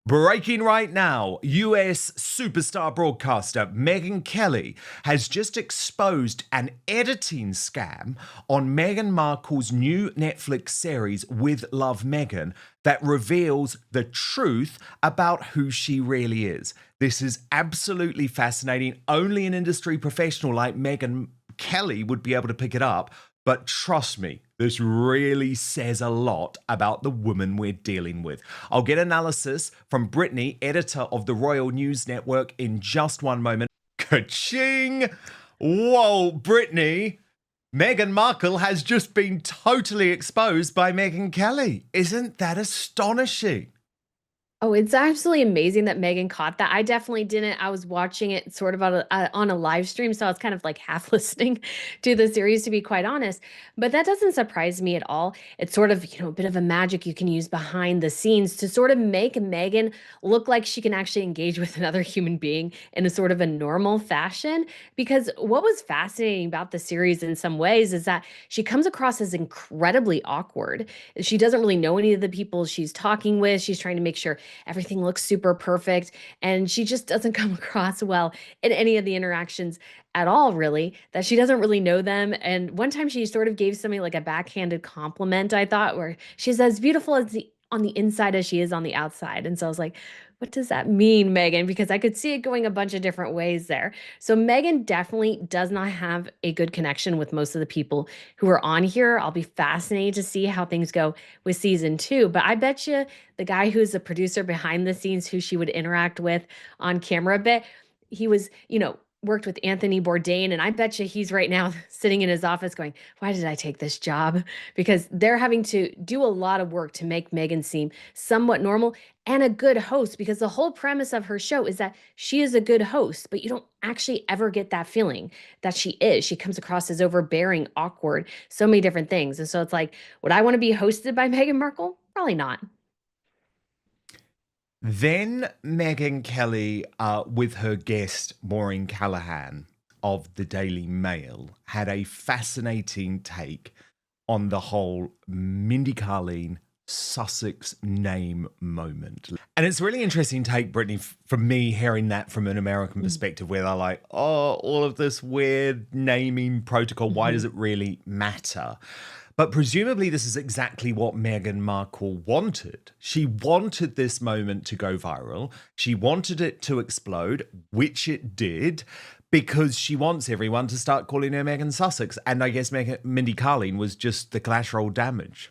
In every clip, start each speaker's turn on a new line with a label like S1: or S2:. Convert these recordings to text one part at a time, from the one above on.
S1: Breaking right now, US superstar broadcaster Megyn Kelly has just exposed an editing scam on Meghan Markle's new Netflix series With Love Meghan that reveals the truth about who she really is. This is absolutely fascinating. Only an industry professional like Megyn Kelly would be able to pick it up. But trust me, this really says a lot about the woman we're dealing with. I'll get analysis from Brittany, editor of the Royal News Network, in just one moment. Ka-ching! Whoa, Brittany! Meghan Markle has just been totally exposed by Megyn Kelly. Isn't that astonishing?
S2: Oh, it's absolutely amazing that Megan caught that. I definitely didn't. I was watching it sort of on a live stream, so I was kind of like half listening to the series, to be quite honest. But that doesn't surprise me at all. It's sort of, a bit of a magic you can use behind the scenes to sort of make Megan look like she can actually engage with another human being in a sort of a normal fashion. Because what was fascinating about the series in some ways is that she comes across as incredibly awkward. She doesn't really know any of the people she's talking with. She's trying to make sure everything looks super perfect, and she just doesn't come across well in any of the interactions at all, really, that she doesn't really know them. And one time she sort of gave somebody like a backhanded compliment, I thought, where she's as beautiful as the on the inside as she is on the outside. And so I was like, what does that mean, Megan? Because I could see it going a bunch of different ways there. So Megan definitely does not have a good connection with most of the people who are on here. I'll be fascinated to see how things go with season 2. But I bet you the guy who's the producer behind the scenes, who she would interact with on camera a bit, he was, worked with Anthony Bourdain. And I bet you he's right now sitting in his office going, why did I take this job? Because they're having to do a lot of work to make Megan seem somewhat normal and a good host, because the whole premise of her show is that she is a good host, but you don't actually ever get that feeling that she is. She comes across as overbearing, awkward, so many different things. And so it's like, would I want to be hosted by Meghan Markle? Probably not.
S1: Then Megyn Kelly, with her guest Maureen Callahan of the Daily Mail, had a fascinating take on the whole Mindy Kaling Sussex name moment. And it's a really interesting take, Brittany, from me hearing that from an American perspective, where they're like, oh, all of this weird naming protocol, why does
S2: Mhm.
S1: it really matter? But presumably this is exactly what Meghan Markle wanted. She wanted this moment to go viral. She wanted it to explode, which it did, because she wants everyone to start calling her Meghan Sussex. And I guess Mindy Kaling was just the collateral damage.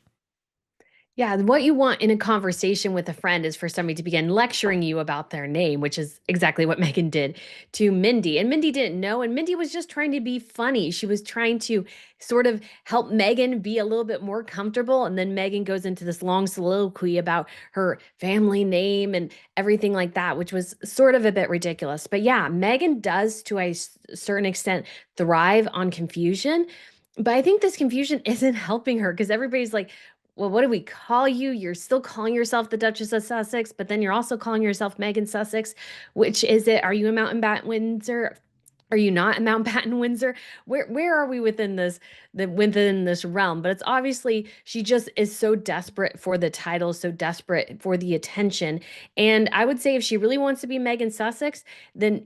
S2: Yeah, what you want in a conversation with a friend is for somebody to begin lecturing you about their name, which is exactly what Megan did to Mindy. And Mindy didn't know, and Mindy was just trying to be funny. She was trying to sort of help Megan be a little bit more comfortable. And then Megan goes into this long soliloquy about her family name and everything like that, which was sort of a bit ridiculous. But yeah, Megan does, to a certain extent, thrive on confusion. But I think this confusion isn't helping her, because everybody's like, well, what do we call you? You're still calling yourself the Duchess of Sussex, but then you're also calling yourself Megan Sussex. Which is it? Are you a Mountbatten Windsor? Are you not a Mountbatten Windsor? Where are we within this realm? But it's obviously she just is so desperate for the title, so desperate for the attention. And I would say if she really wants to be Megan Sussex, then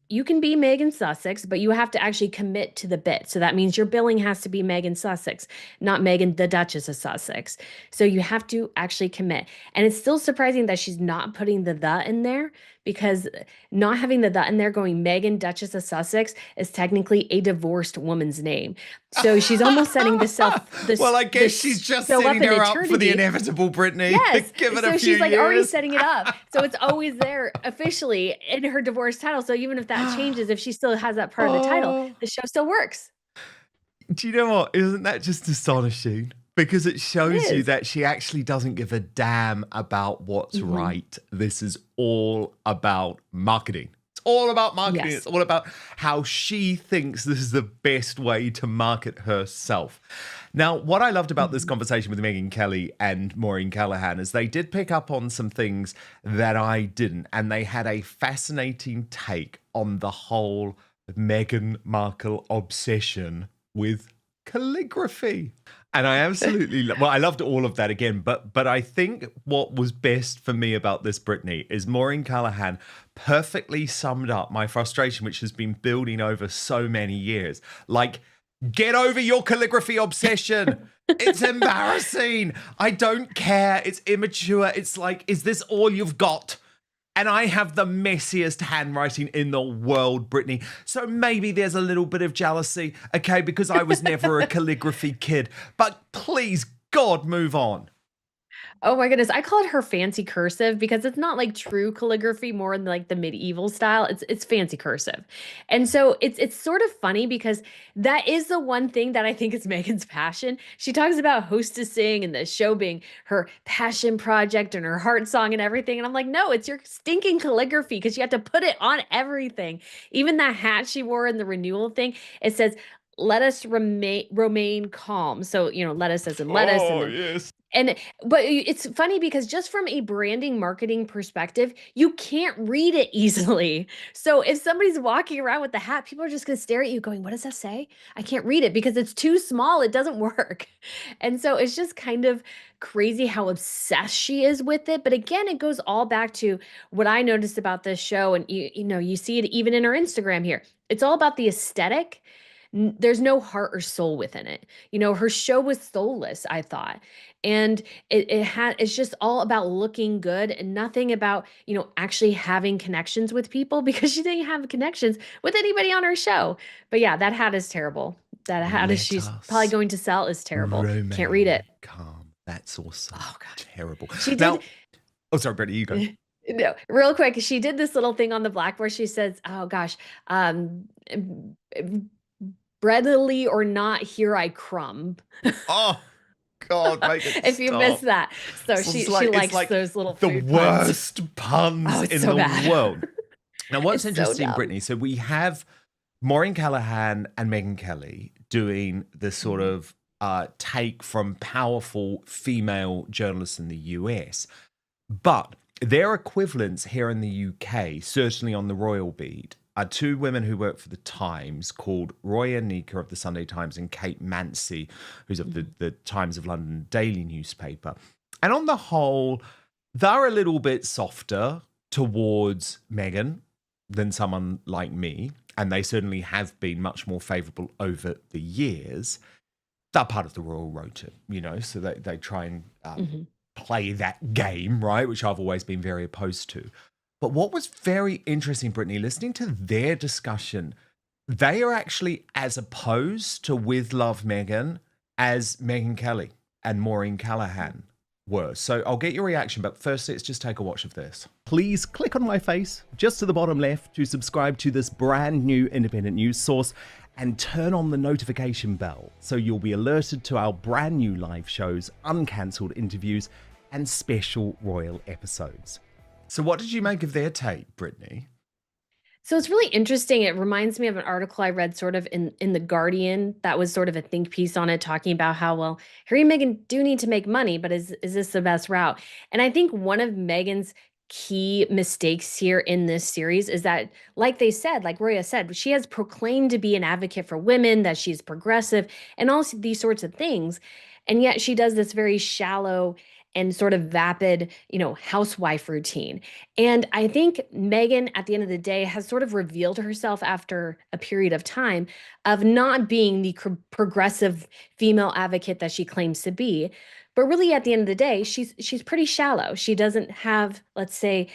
S2: you can be Megan Sussex, but you have to actually commit to the bit. So that means your billing has to be Megan Sussex, not Megan, the Duchess of Sussex. So you have to actually commit. And it's still surprising that she's not putting the in there, because not having the in there, going Megan, Duchess of Sussex, is technically a divorced woman's name. So she's almost setting
S1: Well, I guess she's
S2: this
S1: just
S2: show up
S1: setting
S2: in
S1: her up for the
S2: eternity.
S1: inevitable, Brittany.
S2: Yes.
S1: Give it a
S2: So
S1: few
S2: she's like already
S1: years.
S2: setting it up. So it's always there officially in her divorce title. So even if that changes, if she still has that part of the title,
S1: Oh,
S2: the show still works.
S1: do you know what? Isn't that just astonishing? Because it
S2: It
S1: shows you
S2: is.
S1: that she actually doesn't give a damn about what's
S2: Mhm.
S1: right. This is all about marketing. It's all about marketing. It's
S2: Yes.
S1: all about how she thinks this is the best way to market herself. Now, what I loved about this
S2: Mhm.
S1: conversation with Megyn Kelly and Maureen Callahan is they did pick up on some things that I didn't, and they had a fascinating take on the whole Meghan Markle obsession with calligraphy. And I absolutely, well, I loved all of that again, but I think what was best for me about this, Brittany, is Maureen Callahan perfectly summed up my frustration, which has been building over so many years. Like, get over your calligraphy obsession. It's embarrassing. I don't care. It's immature. It's like, is this all you've got? And I have the messiest handwriting in the world, Brittany. So maybe there's a little bit of jealousy, okay, because I was never a calligraphy kid. But please, God, move on.
S2: Oh my goodness, I call it her fancy cursive because it's not like true calligraphy, more in like the medieval style. It's fancy cursive. And so it's sort of funny because that is the one thing that I think is Meghan's passion. She talks about hostessing and the show being her passion project and her heart song and everything. And I'm like, no, it's your stinking calligraphy because you have to put it on everything. Even that hat she wore in the renewal thing, it says, let us remain calm. So, lettuce as in lettuce, and
S1: Oh,
S2: then
S1: yes.
S2: and but it's funny because just from a branding marketing perspective, you can't read it easily. So if somebody's walking around with the hat, people are just going to stare at you going, "What does that say?" I can't read it because it's too small. It doesn't work. And so it's just kind of crazy how obsessed she is with it. But again, it goes all back to what I noticed about this show, and you see it even in her Instagram here. It's all about the aesthetic. There's no heart or soul within it. Her show was soulless, I thought. And it's just all about looking good and nothing about, actually having connections with people because she didn't have connections with anybody on her show. But yeah, that hat is terrible. That hat is
S1: Let
S2: she's probably
S1: us
S2: going to sell is terrible. Can't read
S1: remain
S2: it.
S1: calm. That's also
S2: Oh God.
S1: terrible.
S2: She did
S1: Now, oh, sorry, Brittany, you go.
S2: no, real quick, she did this little thing on the blackboard. She says, "Oh gosh, breadily or not, here I crumb."
S1: Oh, God, make it
S2: If you missed
S1: stop.
S2: that. So she
S1: It's
S2: likes
S1: like
S2: those little
S1: the
S2: food puns.
S1: worst puns
S2: Oh, it's
S1: in
S2: so
S1: the
S2: bad.
S1: world. Now, what's
S2: It's so
S1: interesting,
S2: dumb.
S1: Brittany, so we have Maureen Callahan and Megyn Kelly doing this sort
S2: Mhm.
S1: of take from powerful female journalists in the US. But their equivalents here in the UK, certainly on the royal beat, are two women who work for the Times called Roya Nika of the Sunday Times and Kate Mansi, who's of
S2: Mhm.
S1: the Times of London daily newspaper. And on the whole, they're a little bit softer towards Meghan than someone like me. And they certainly have been much more favourable over the years. They're part of the royal rota, so they try and
S2: Mhm.
S1: play that game, right? Which I've always been very opposed to. But what was very interesting, Brittany, listening to their discussion, they are actually as opposed to With Love Meghan as Megyn Kelly and Maureen Callahan were. So I'll get your reaction, but first let's just take a watch of this. Please click on my face just to the bottom left to subscribe to this brand new independent news source and turn on the notification bell so you'll be alerted to our brand new live shows, uncancelled interviews, and special royal episodes. So what did you make of their take, Brittany?
S2: So it's really interesting. It reminds me of an article I read sort of in The Guardian that was sort of a think piece on it, talking about how, well, Harry and Meghan do need to make money, but is this the best route? And I think one of Meghan's key mistakes here in this series is that, like they said, like Roya said, she has proclaimed to be an advocate for women, that she's progressive, and all these sorts of things. And yet she does this very shallow and sort of vapid, housewife routine. And I think Meghan, at the end of the day, has sort of revealed herself after a period of time of not being the progressive female advocate that she claims to be. But really, at the end of the day, she's pretty shallow. She doesn't have, let's say,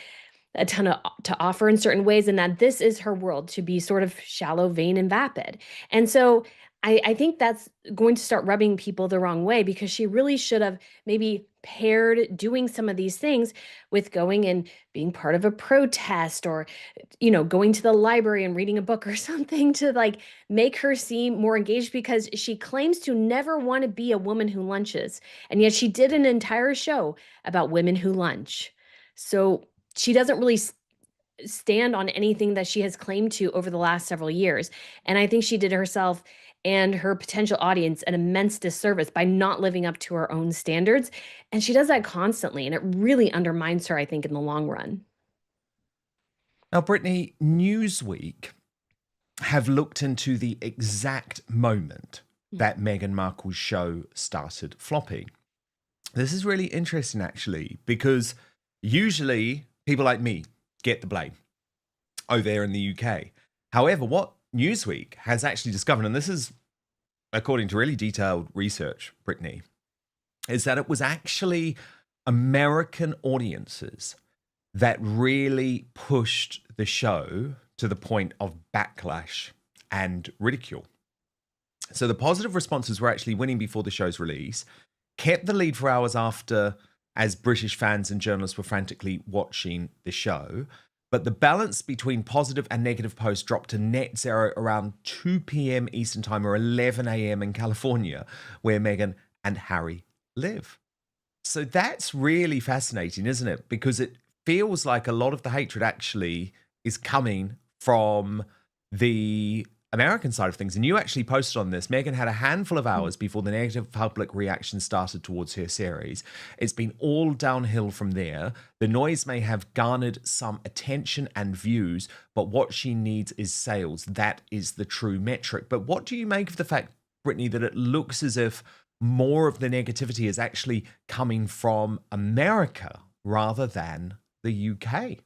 S2: a ton to offer in certain ways, and that this is her world to be sort of shallow, vain, and vapid. And so I think that's going to start rubbing people the wrong way because she really should have maybe paired doing some of these things with going and being part of a protest, or going to the library and reading a book or something to like make her seem more engaged, because she claims to never want to be a woman who lunches, and yet she did an entire show about women who lunch. So she doesn't really stand on anything that she has claimed to over the last several years. And I think she did herself and her potential audience an immense disservice by not living up to her own standards. And she does that constantly, and it really undermines her, I think, in the long run.
S1: Now, Brittany, Newsweek have looked into the exact moment that Meghan Markle's show started flopping. This is really interesting, actually, because usually people like me get the blame over there in the UK. However, what Newsweek has actually discovered, and this is according to really detailed research, Brittany, is that it was actually American audiences that really pushed the show to the point of backlash and ridicule. So the positive responses were actually winning before the show's release, kept the lead for hours after, as British fans and journalists were frantically watching the show. But the balance between positive and negative posts dropped to net zero around 2 p.m. Eastern Time or 11 a.m. in California, where Meghan and Harry live. So that's really fascinating, isn't it? Because it feels like a lot of the hatred actually is coming from the American side of things. And you actually posted on this. Meghan had a handful of hours before the negative public reaction started towards her series. It's been all downhill from there. The noise may have garnered some attention and views, but what she needs is sales. That is the true metric. But what do you make of the fact, Brittany, that it looks as if more of the negativity is actually coming from America rather than the UK?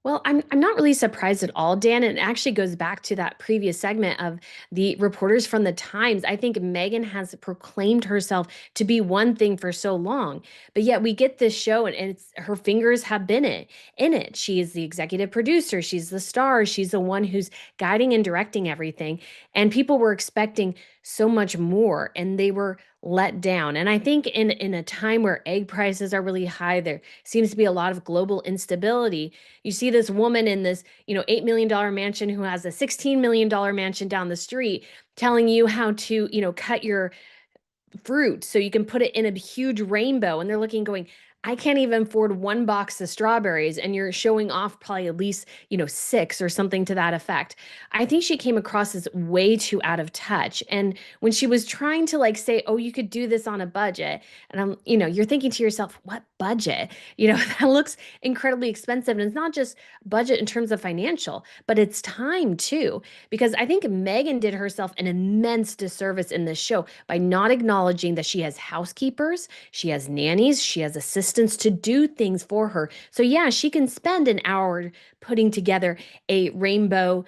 S2: Well, I'm not really surprised at all, Dan. And it actually goes back to that previous segment of the reporters from the Times. I think Meghan has proclaimed herself to be one thing for so long, but yet we get this show and it's her fingers have been in it. She is the executive producer, she's the star, she's the one who's guiding and directing everything. And people were expecting so much more and they were let down. And I think in a time where egg prices are really high, there seems to be a lot of global instability. You see this woman in this, $8 million mansion who has a $16 million mansion down the street telling you how to, cut your fruit so you can put it in a huge rainbow. And they're looking, going, I can't even afford one box of strawberries. And you're showing off probably at least, six or something to that effect. I think she came across as way too out of touch. And when she was trying to like say, oh, you could do this on a budget. And you're thinking to yourself, what budget? That looks incredibly expensive. And it's not just budget in terms of financial, but it's time too. Because I think Meghan did herself an immense disservice in this show by not acknowledging that she has housekeepers, she has nannies, she has assistants to do things for her. So yeah, she can spend an hour putting together a rainbow,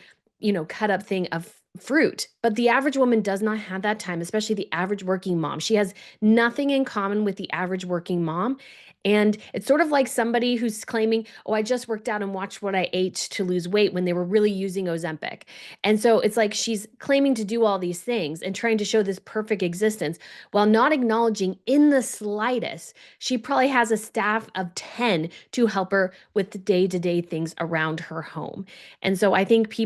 S2: cut up thing of fruit. But the average woman does not have that time, especially the average working mom. She has nothing in common with the average working mom. And it's sort of like somebody who's claiming, oh, I just worked out and watched what I ate to lose weight when they were really using Ozempic. And so it's like she's claiming to do all these things and trying to show this perfect existence while not acknowledging in the slightest, she probably has a staff of 10 to help her with the day-to-day things around her home. And so I think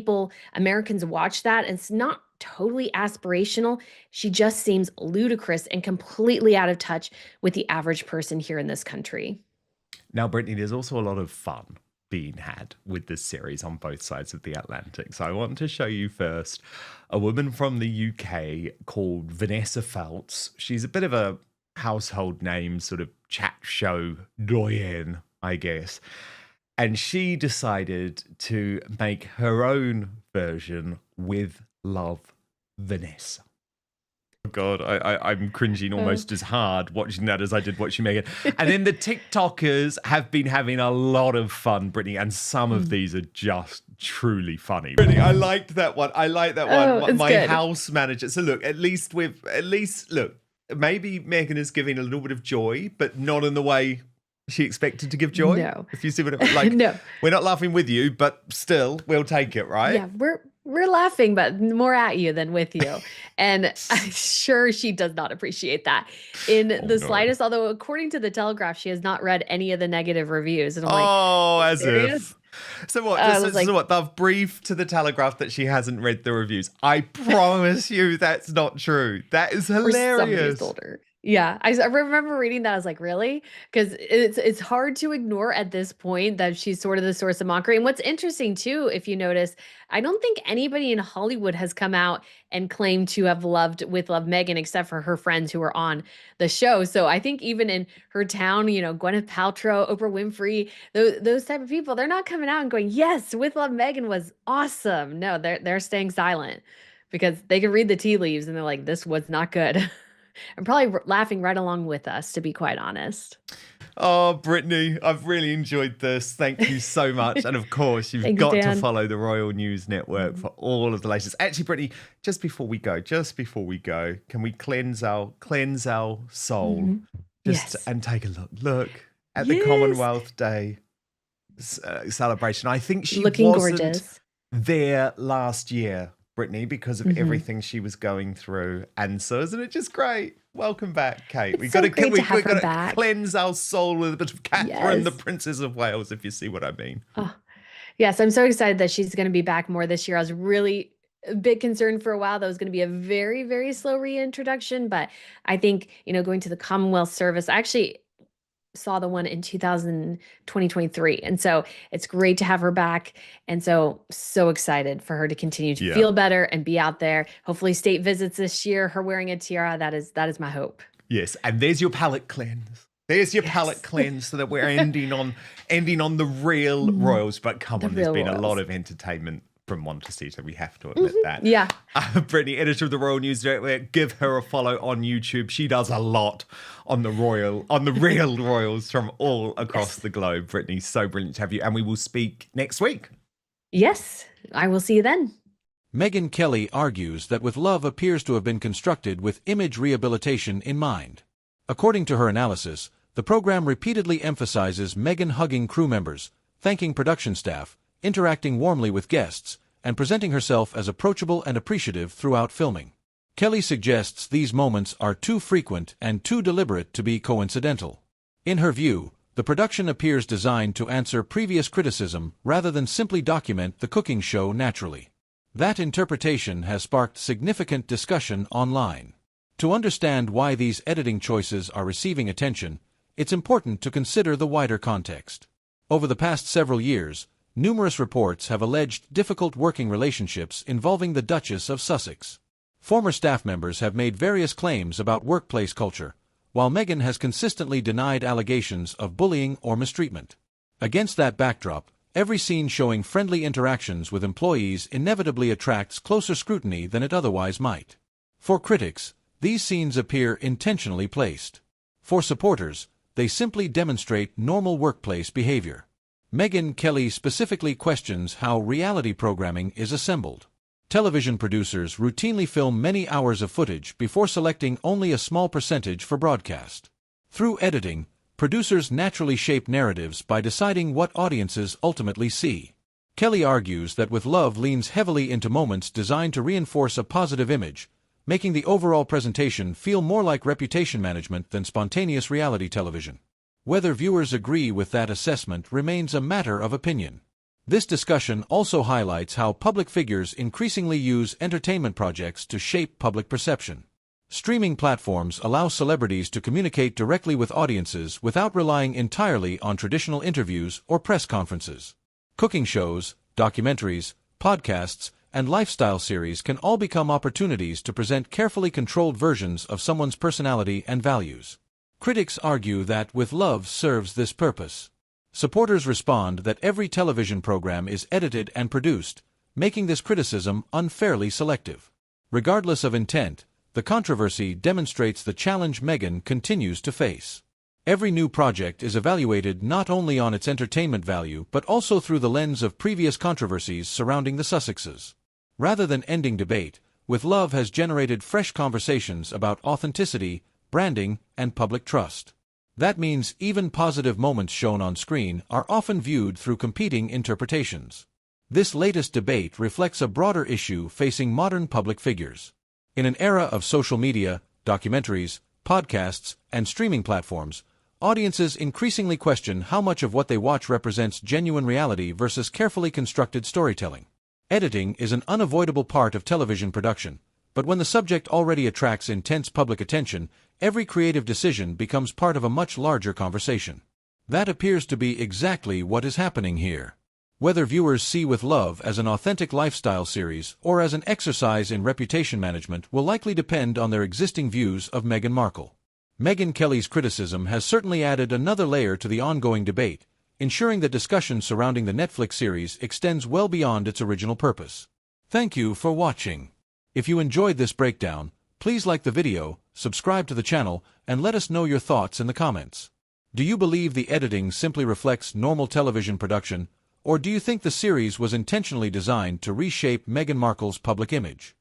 S2: Americans watch that, and it's not totally aspirational. She just seems ludicrous and completely out of touch with the average person here in this country.
S1: Now, Brittany, there's also a lot of fun being had with this series on both sides of the Atlantic. So I want to show you first a woman from the UK called Vanessa Feltz. She's a bit of a household name, sort of chat show doyenne, I guess. And she decided to make her own version with Love Vanessa. Oh God, I'm cringing almost as hard watching that as I did watching Meghan. And then the TikTokers have been having a lot of fun, Brittany, and some of these are just truly funny. Brittany, I liked that one. I like that one.
S2: Oh, it's
S1: My
S2: good.
S1: house manager. So look, look, maybe Meghan is giving a little bit of joy, but not in the way she expected to give joy.
S2: No.
S1: If you see what I mean. Like,
S2: No.
S1: we're not laughing with you, but still, we'll take it, right?
S2: Yeah, we're laughing, but more at you than with you. And I'm sure she does not appreciate that in
S1: Oh,
S2: the
S1: no.
S2: slightest. Although, according to the Telegraph, she has not read any of the negative reviews. And I'm like,
S1: Oh, as
S2: serious?
S1: if. So what?
S2: I was like,
S1: So what? They've briefed to the Telegraph that she hasn't read the reviews. I promise you, that's not true. That is
S2: or somebody's
S1: hilarious.
S2: told her. Yeah, I remember reading that. I was like, really? Because it's hard to ignore at this point that she's sort of the source of mockery. And what's interesting too, if you notice, I don't think anybody in Hollywood has come out and claimed to have loved Meghan except for her friends who were on the show. So I think even in her town, Gwyneth Paltrow, Oprah Winfrey, those type of people, they're not coming out and going, yes, with love Meghan was awesome. No, they're staying silent. because they can read the tea leaves and they're like, this was not good. I'm probably laughing right along with us, to be quite honest.
S1: Oh, Brittany, I've really enjoyed this. Thank you so much. And of course, you've
S2: Thanks,
S1: got to
S2: Dan.
S1: follow the Royal News Network
S2: Mhm.
S1: for all of the latest. Actually, Brittany, just before we go, can we cleanse our soul
S2: Mhm.
S1: just
S2: Yes.
S1: and take a look at the
S2: Yes.
S1: Commonwealth Day celebration. I think she
S2: Looking
S1: wasn't
S2: gorgeous.
S1: there last year, Brittany, because of
S2: Mhm.
S1: everything she was going through. And so, isn't it just great? Welcome back, Kate.
S2: It's so great to have her
S1: got to
S2: back.
S1: cleanse our soul with a bit of Catherine, the
S2: Yes.
S1: Princess of Wales, if you see what I mean.
S2: Oh, yes, I'm so excited that she's going to be back more this year. I was really a bit concerned for a while that was going to be a very, very slow reintroduction, but I think, going to the Commonwealth service, I actually saw the one in 2023. And so it's great to have her back. And so excited for her to continue to
S1: Yeah.
S2: feel better and be out there. Hopefully state visits this year, her wearing a tiara. That is my hope.
S1: Yes, and there's your palate cleanse. There's your palate
S2: Yes.
S1: cleanse so that we're ending on the real
S2: Mhm.
S1: royals. But come
S2: The
S1: on, there's
S2: real
S1: been a lot
S2: royals.
S1: of entertainment from one to see, so we have to admit that.
S2: Yeah.
S1: Brittany, editor of the Royal News Network, give her a follow on YouTube. She does a lot on the real royals from all across
S2: Yes.
S1: the globe. Brittany, so brilliant to have you, and we will speak next week.
S2: Yes. I will see you then.
S3: Megyn Kelly argues that With Love appears to have been constructed with image rehabilitation in mind. According to her analysis, the program repeatedly emphasizes Meghan hugging crew members, thanking production staff, interacting warmly with guests, and presenting herself as approachable and appreciative throughout filming. Kelly suggests these moments are too frequent and too deliberate to be coincidental. In her view, the production appears designed to answer previous criticism rather than simply document the cooking show naturally. That interpretation has sparked significant discussion online. To understand why these editing choices are receiving attention, it's important to consider the wider context. Over the past several years, numerous reports have alleged difficult working relationships involving the Duchess of Sussex. Former staff members have made various claims about workplace culture, while Meghan has consistently denied allegations of bullying or mistreatment. Against that backdrop, every scene showing friendly interactions with employees inevitably attracts closer scrutiny than it otherwise might. For critics, these scenes appear intentionally placed. For supporters, they simply demonstrate normal workplace behavior. Megyn Kelly specifically questions how reality programming is assembled. Television producers routinely film many hours of footage before selecting only a small percentage for broadcast. Through editing, producers naturally shape narratives by deciding what audiences ultimately see. Kelly argues that With Love leans heavily into moments designed to reinforce a positive image, making the overall presentation feel more like reputation management than spontaneous reality television. Whether viewers agree with that assessment remains a matter of opinion. This discussion also highlights how public figures increasingly use entertainment projects to shape public perception. Streaming platforms allow celebrities to communicate directly with audiences without relying entirely on traditional interviews or press conferences. Cooking shows, documentaries, podcasts, and lifestyle series can all become opportunities to present carefully controlled versions of someone's personality and values. Critics argue that With Love serves this purpose. Supporters respond that every television program is edited and produced, making this criticism unfairly selective. Regardless of intent, the controversy demonstrates the challenge Meghan continues to face. Every new project is evaluated not only on its entertainment value but also through the lens of previous controversies surrounding the Sussexes. Rather than ending debate, With Love has generated fresh conversations about authenticity, branding, and public trust. That means even positive moments shown on screen are often viewed through competing interpretations. This latest debate reflects a broader issue facing modern public figures. In an era of social media, documentaries, podcasts, and streaming platforms, audiences increasingly question how much of what they watch represents genuine reality versus carefully constructed storytelling. Editing is an unavoidable part of television production, but when the subject already attracts intense public attention, every creative decision becomes part of a much larger conversation. That appears to be exactly what is happening here. Whether viewers see With Love as an authentic lifestyle series or as an exercise in reputation management will likely depend on their existing views of Meghan Markle. Megyn Kelly's criticism has certainly added another layer to the ongoing debate, ensuring that discussion surrounding the Netflix series extends well beyond its original purpose. Thank you for watching. If you enjoyed this breakdown, please like the video, subscribe to the channel, and let us know your thoughts in the comments. Do you believe the editing simply reflects normal television production, or do you think the series was intentionally designed to reshape Meghan Markle's public image?